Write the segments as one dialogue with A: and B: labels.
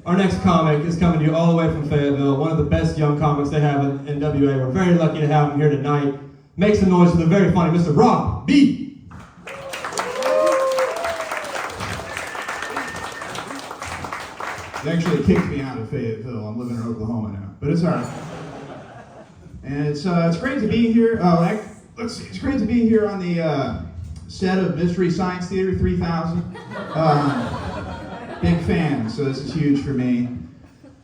A: Our next comic is coming to you all the way from Fayetteville, one of the best young comics they have in WA. We're very lucky to have him here tonight. Make some noise for the very funny Mr. Rob B.
B: They actually kicked me out of Fayetteville. I'm living in Oklahoma now, but it's all right. And it's great to be here. Let's see, it's great to be here on the set of Mystery Science Theater 3000. Big fan, so this is huge for me.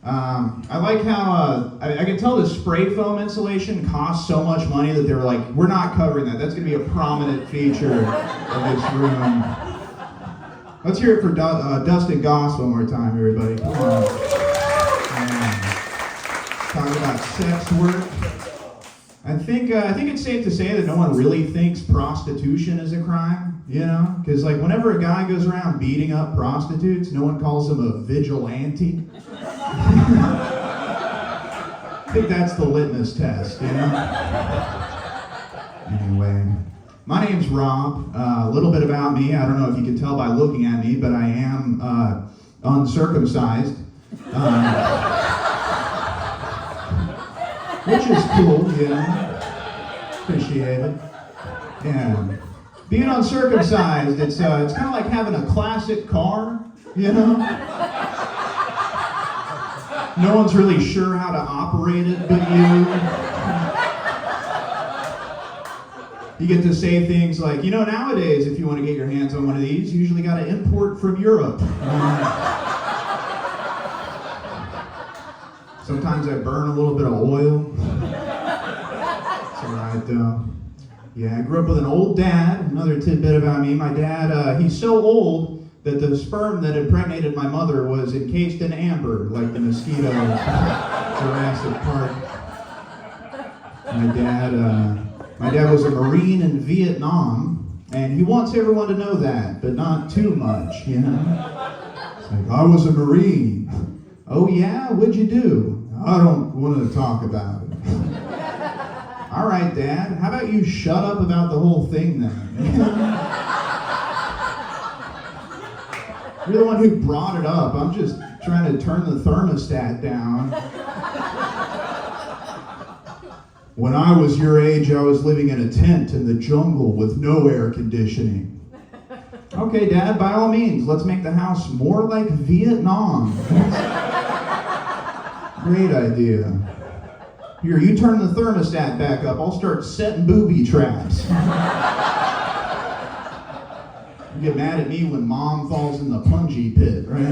B: I like how I can tell the spray foam insulation costs so much money that they were like, we're not covering that. That's going to be a prominent feature of this room. Let's hear it for Dustin Goss one more time, everybody. Come on. Talk about sex work. I think it's safe to say that no one really thinks prostitution is a crime, you know? Because like whenever a guy goes around beating up prostitutes, no one calls him a vigilante. I think that's the litmus test, you know? Anyway, my name's Rob. A little bit about me. I don't know if you can tell by looking at me, but I am uncircumcised. Which is cool, yeah. Appreciate it. Yeah. Being uncircumcised, it's kind of like having a classic car, you know? No one's really sure how to operate it but you. You get to say things like, you know, nowadays, if you want to get your hands on one of these, you usually got to import from Europe. Sometimes I burn a little bit of oil. It's all right, though. Yeah, I grew up with an old dad. Another tidbit about me. My dad, he's so old that the sperm that impregnated my mother was encased in amber, like the mosquito Jurassic Park. My dad was a Marine in Vietnam, and he wants everyone to know that, but not too much, you know? It's like, I was a Marine. Oh yeah? What'd you do? I don't want to talk about it. All right, Dad, how about you shut up about the whole thing then? You're the one who brought it up. I'm just trying to turn the thermostat down. When I was your age, I was living in a tent in the jungle with no air conditioning. Okay, Dad, by all means, let's make the house more like Vietnam. Great idea. Here, you turn the thermostat back up. I'll start setting booby traps. You get mad at me when Mom falls in the punji pit, right?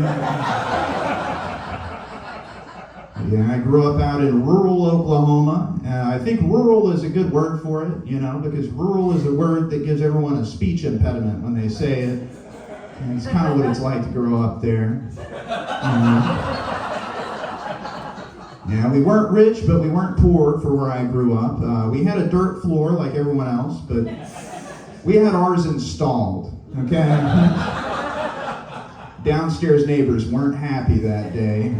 B: Yeah, I grew up out in rural Oklahoma. I think rural is a good word for it, you know, because rural is a word that gives everyone a speech impediment when they say it. And it's kind of what it's like to grow up there. Yeah, we weren't rich, but we weren't poor for where I grew up. We had a dirt floor like everyone else, but we had ours installed, okay? Downstairs neighbors weren't happy that day.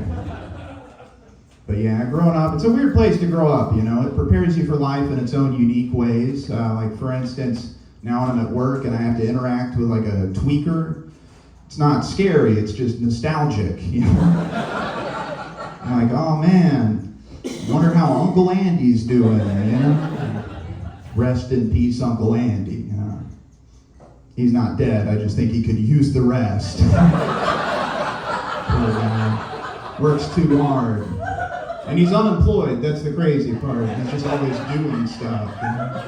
B: But yeah, growing up, it's a weird place to grow up, you know? It prepares you for life in its own unique ways. Like, for instance, now when I'm at work and I have to interact with like a tweaker, it's not scary, it's just nostalgic, you know? I'm like, oh man, wonder how Uncle Andy's doing, you know? Rest in peace, Uncle Andy. He's not dead, I just think he could use the rest. Poor guy. Works too hard. And he's unemployed, that's the crazy part. He's just always doing stuff, you know?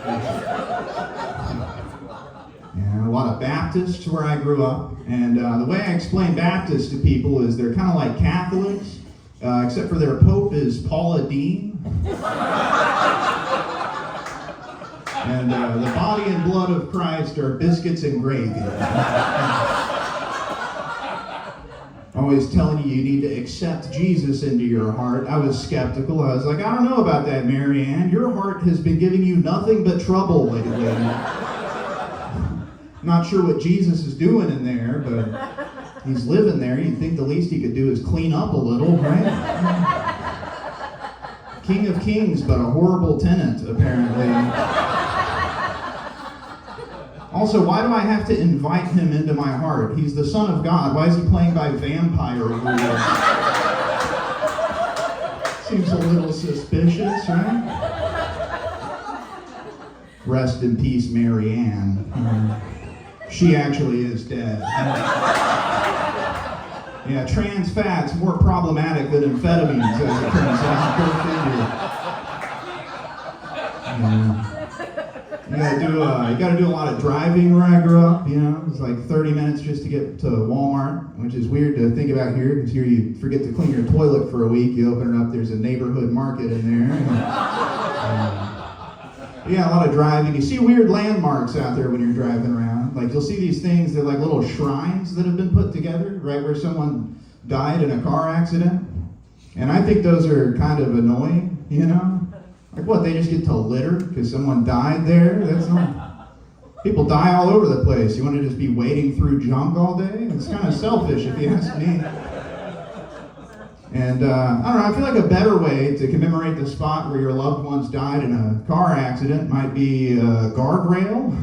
B: Yeah, a lot of Baptists where I grew up. And the way I explain Baptists to people is they're kind of like Catholics. Except for their Pope is Paula Dean. And the body and blood of Christ are biscuits and gravy. Always telling you need to accept Jesus into your heart. I was skeptical. I was like, I don't know about that, Mary Ann. Your heart has been giving you nothing but trouble lately. Not sure what Jesus is doing in there, but he's living there. You'd think the least he could do is clean up a little, right? King of Kings, but a horrible tenant, apparently. Also, why do I have to invite him into my heart? He's the Son of God. Why is he playing by vampire rules? Seems a little suspicious, right? Rest in peace, Mary Ann. She actually is dead. Yeah, trans fat's more problematic than amphetamines, as it turns out. Go figure. You gotta do a lot of driving where I grew up. It's like 30 minutes just to get to Walmart, which is weird to think about here, because here you forget to clean your toilet for a week. You open it up, there's a neighborhood market in there. Yeah, a lot of driving. You see weird landmarks out there when you're driving around. Like, you'll see these things, they're like little shrines that have been put together, right where someone died in a car accident. And I think those are kind of annoying, Like, what, they just get to litter because someone died there? That's not... People die all over the place. You want to just be wading through junk all day? It's kind of selfish, if you ask me. And, I don't know, I feel like a better way to commemorate the spot where your loved ones died in a car accident might be a guardrail.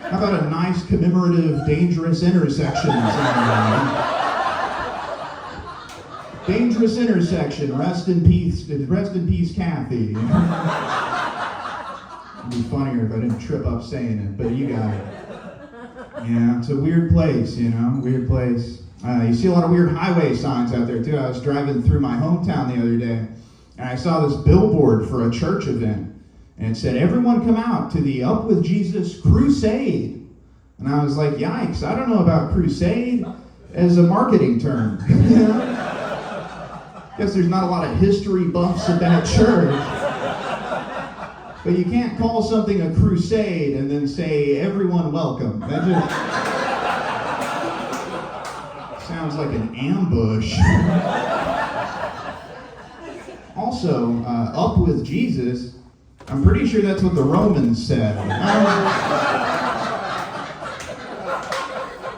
B: How about a nice commemorative dangerous intersection? Dangerous intersection, rest in peace, Kathy. It'd be funnier if I didn't trip up saying it, but you got it. Yeah, it's a weird place, weird place. You see a lot of weird highway signs out there too. I was driving through my hometown the other day, and I saw this billboard for a church event, and it said, "Everyone come out to the Up With Jesus Crusade." And I was like, yikes, I don't know about crusade as a marketing term. Guess there's not a lot of history buffs at that church. But you can't call something a crusade and then say, "Everyone welcome." That just sounds like an ambush. Also, Up With Jesus, I'm pretty sure that's what the Romans said.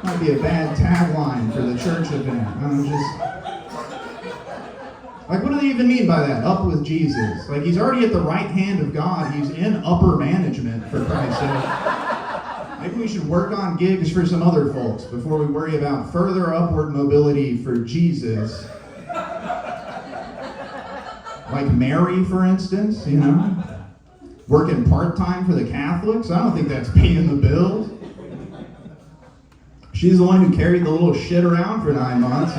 B: Might be a bad tagline for the church event. Like, what do they even mean by that? Up with Jesus. Like, he's already at the right hand of God. He's in upper management, for Christ's sake. Maybe we should work on gigs for some other folks before we worry about further upward mobility for Jesus. Like Mary, for instance, Working part-time for the Catholics. I don't think that's paying the bills. She's the one who carried the little shit around for 9 months,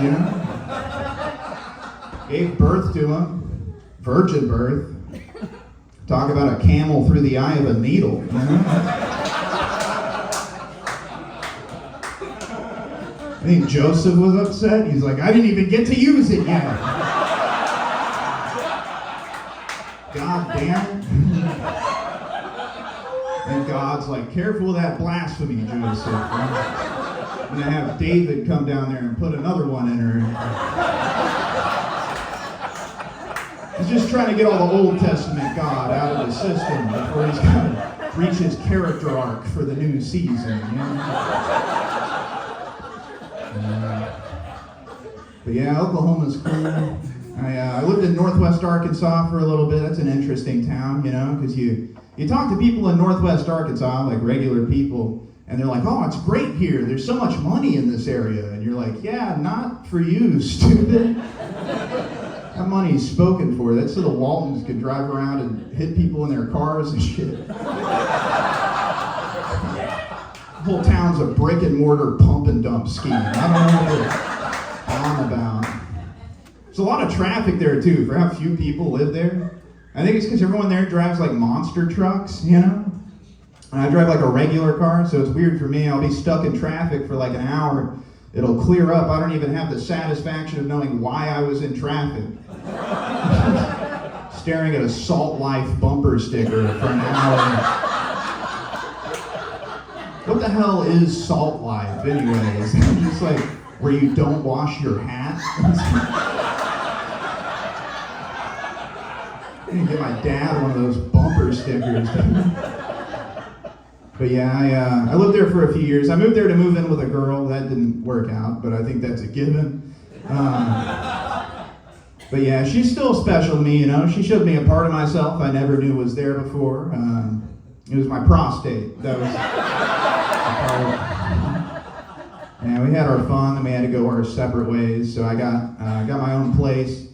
B: Gave birth to him, virgin birth. Talk about a camel through the eye of a needle. I think Joseph was upset. He's like, "I didn't even get to use it yet." God damn it. And God's like, "Careful with that blasphemy, Joseph. I'm going to have David come down there and put another one in her." He's just trying to get all the Old Testament God out of the system before he's going to reach his character arc for the new season. But yeah, Oklahoma's cool. I lived in Northwest Arkansas for a little bit. That's an interesting town, because you talk to people in Northwest Arkansas, like regular people, and they're like, "Oh, it's great here. There's so much money in this area." And you're like, "Yeah, not for you, stupid. That money's spoken for. That's so the Waltons could drive around and hit people in their cars and shit." The whole town's a brick and mortar pump and dump scheme. I don't know what they're on about. There's a lot of traffic there too, for how few people live there. I think it's because everyone there drives like monster trucks, And I drive like a regular car, so it's weird for me. I'll be stuck in traffic for like an hour. It'll clear up. I don't even have the satisfaction of knowing why I was in traffic. Staring at a Salt Life bumper sticker for an hour. What the hell is Salt Life, anyways? Just like where you don't wash your hat. I need to get my dad one of those bumper stickers. But yeah, I lived there for a few years. I moved there to move in with a girl. That didn't work out, but I think that's a given. But yeah, she's still special to me, She showed me a part of myself I never knew was there before. It was my prostate. That was a And we had our fun, then we had to go our separate ways. So I got my own place.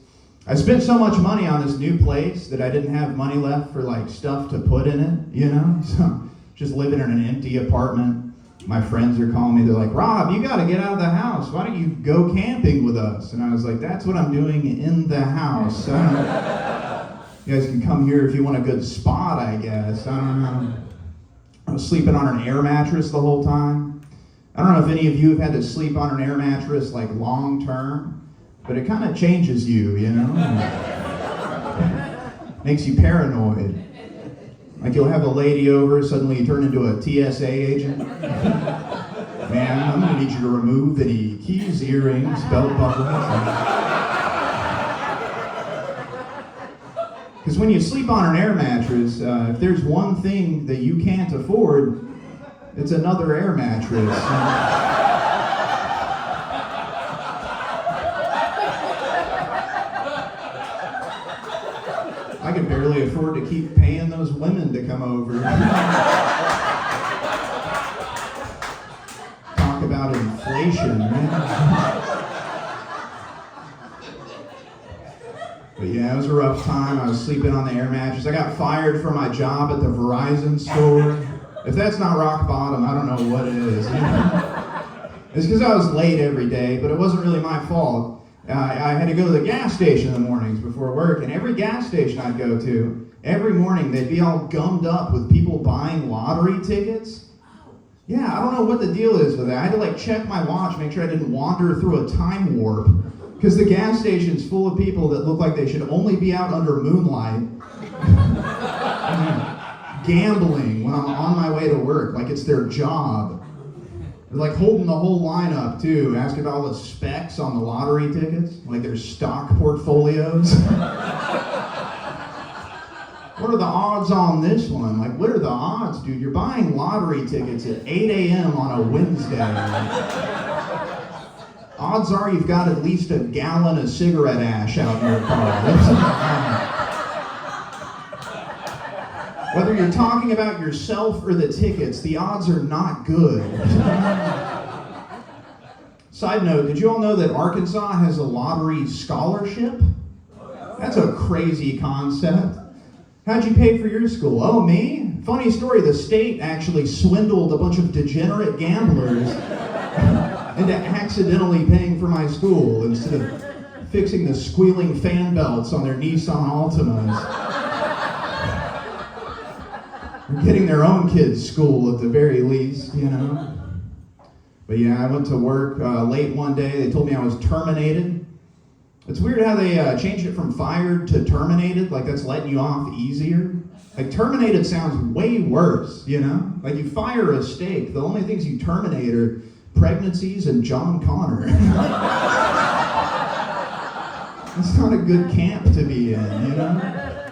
B: I spent so much money on this new place that I didn't have money left for like stuff to put in it, you know? So just living in an empty apartment. My friends are calling me, they're like, Rob, you gotta get out of the house. Why don't you go camping with us? And I was like, that's what I'm doing in the house. You guys can come here if you want a good spot, I guess. I don't know. I was sleeping on an air mattress the whole time. I don't know if any of you have had to sleep on an air mattress like long term, but it kind of changes you, you know? Makes you paranoid. Like you'll have a lady over, suddenly you turn into a TSA agent. Man, I'm gonna need you to remove any keys, earrings, belt buckles. Because when you sleep on an air mattress, if there's one thing that you can't afford, it's another air mattress. I could barely afford to keep paying those women to come over. Talk about inflation, man. But yeah, it was a rough time. I was sleeping on the air mattress. I got fired from my job at the Verizon store. If that's not rock bottom, I don't know what it is. It's because I was late every day, but it wasn't really my fault. I had to go to the gas station in the mornings before work, and every gas station I'd go to, every morning they'd be all gummed up with people buying lottery tickets. Yeah, I don't know what the deal is with that. I had to like check my watch, make sure I didn't wander through a time warp, because the gas station's full of people that look like they should only be out under moonlight, gambling when I'm on my way to work, like it's their job. They're like holding the whole line up too, asking about all the specs on the lottery tickets, like their stock portfolios. What are the odds on this one? Like, what are the odds, dude? You're buying lottery tickets at 8 a.m. on a Wednesday. Odds are you've got at least a gallon of cigarette ash out in your car. Whether you're talking about yourself or the tickets, the odds are not good. Side note, did you all know that Arkansas has a lottery scholarship? That's a crazy concept. How'd you pay for your school? Oh, me? Funny story, the state actually swindled a bunch of degenerate gamblers into accidentally paying for my school instead of fixing the squealing fan belts on their Nissan Altimas. They're getting their own kids' school at the very least, you know. But yeah, I went to work late one day. They told me I was terminated. It's weird how they changed it from fired to terminated, like that's letting you off easier. Like terminated sounds way worse, you know? Like you fire a steak, the only things you terminate are pregnancies and John Connor. It's not a good camp to be in, you know?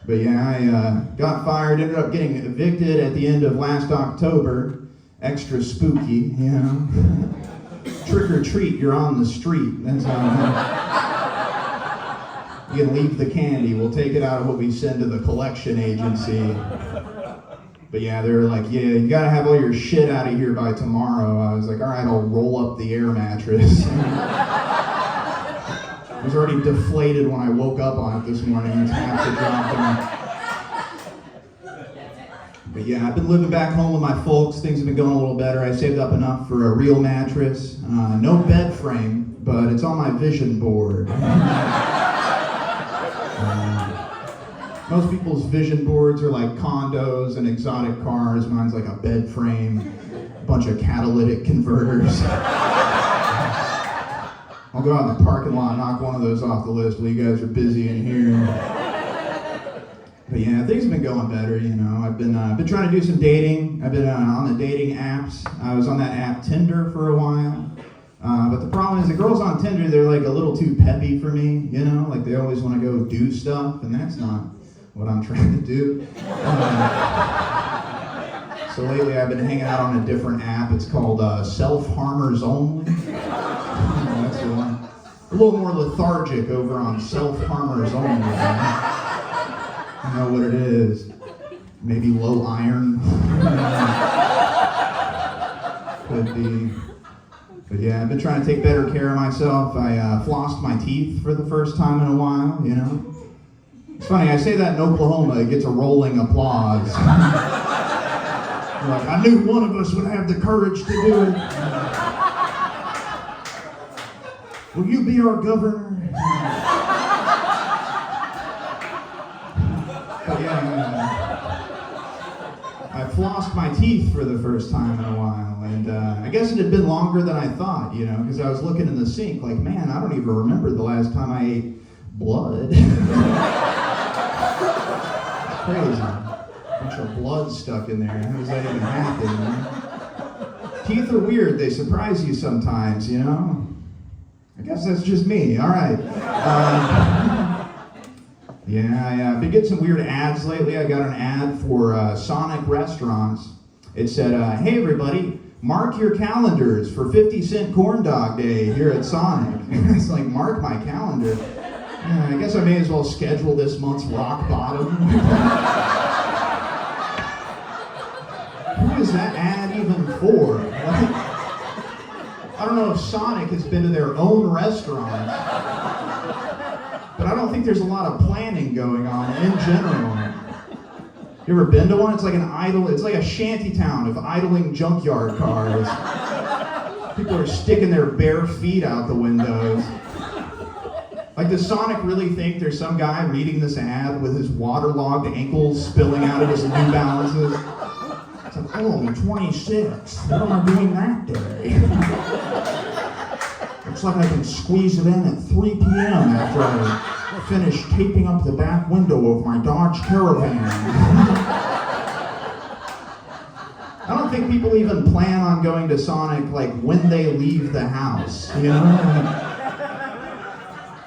B: But yeah, I got fired, ended up getting evicted at the end of last October. Extra spooky, you know? Trick or treat, you're on the street. That's how you can leave the candy. We'll take it out of what we send to the collection agency. But yeah, they were like, yeah, you gotta have all your shit out of here by tomorrow. I was like, all right, I'll roll up the air mattress. It was already deflated when I woke up on it this morning. It's half the job done. But yeah, I've been living back home with my folks. Things have been going a little better. I saved up enough for a real mattress. No bed frame, but it's on my vision board. Most people's vision boards are like condos and exotic cars. Mine's like a bed frame, a bunch of catalytic converters. I'll go out in the parking lot and knock one of those off the list while you guys are busy in here. But yeah, things have been going better, you know. I've been trying to do some dating. I've been on the dating apps. I was on that app Tinder for a while. But the problem is the girls on Tinder, they're like a little too peppy for me, you know? Like they always want to go do stuff, and that's not what I'm trying to do. So lately I've been hanging out on a different app. It's called Self-Harmers Only. That's the one. A little more lethargic over on Self-Harmers Only. You know what it is. Maybe low iron. But yeah, I've been trying to take better care of myself. I flossed my teeth for the first time in a while, you know. It's funny, I say that in Oklahoma, it gets a rolling applause. Like, I knew one of us would have the courage to do it. Will you be our governor? But yeah, I flossed my teeth for the first time in a while, and I guess it had been longer than I thought, you know, because I was looking in the sink like, man, I don't even remember the last time I ate blood. Crazy. Bunch of blood stuck in there. How does that even happen, man? Teeth are weird. They surprise you sometimes, you know? I guess that's just me. All right. Yeah, I've been getting some weird ads lately. I got an ad for Sonic restaurants. It said, hey everybody, mark your calendars for 50-cent corn dog day here at Sonic. It's like, mark my calendar. Yeah, I guess I may as well schedule this month's rock bottom. Who is that ad even for? Like, I don't know if Sonic has been to their own restaurant, but I don't think there's a lot of planning going on in general. You ever been to one? It's like it's like a shanty town of idling junkyard cars. People are sticking their bare feet out the windows. Like, does Sonic really think there's some guy reading this ad with his waterlogged ankles spilling out of his New Balances? It's like, oh, I'm 26. What am I doing that day? Looks like I can squeeze it in at 3 p.m. after I finish taping up the back window of my Dodge Caravan. I don't think people even plan on going to Sonic, like, when they leave the house, you know?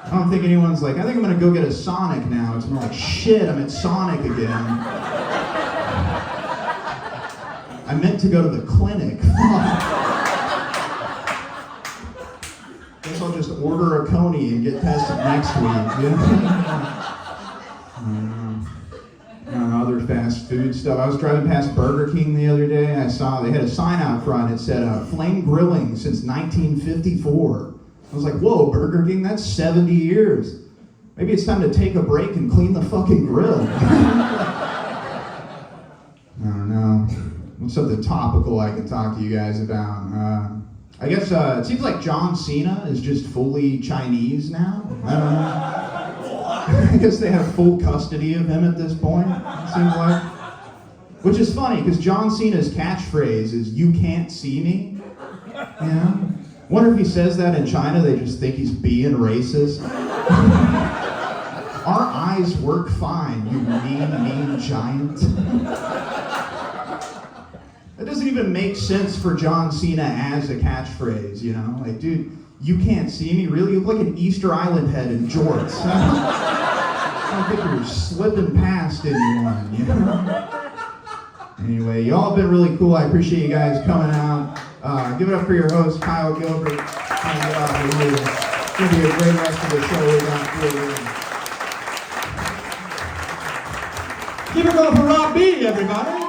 B: I don't think anyone's like, I think I'm going to go get a Sonic now. It's more like, shit, I'm at Sonic again. I meant to go to the clinic. Guess I'll just order a Coney and get tested next week. You know? Other fast food stuff. I was driving past Burger King the other day. I saw they had a sign out front. It said, flame grilling since 1954. I was like, whoa, Burger King, that's 70 years. Maybe it's time to take a break and clean the fucking grill. I don't know. What's something topical I can talk to you guys about? I guess it seems like John Cena is just fully Chinese now. I don't know. I guess they have full custody of him at this point, it seems like. Which is funny, because John Cena's catchphrase is, you can't see me. You know? Wonder if he says that in China, they just think he's being racist. Our eyes work fine, you mean giant. That doesn't even make sense for John Cena as a catchphrase, you know? Like, dude, you can't see me? Really? You look like an Easter Island head in jorts. I don't think you're slipping past anyone, you know? Anyway, y'all have been really cool. I appreciate you guys coming out. Give it up for your host, Kyle Gilbert. It's going to be a great rest of the show. We're going to
A: Keep it going for Rob B, everybody.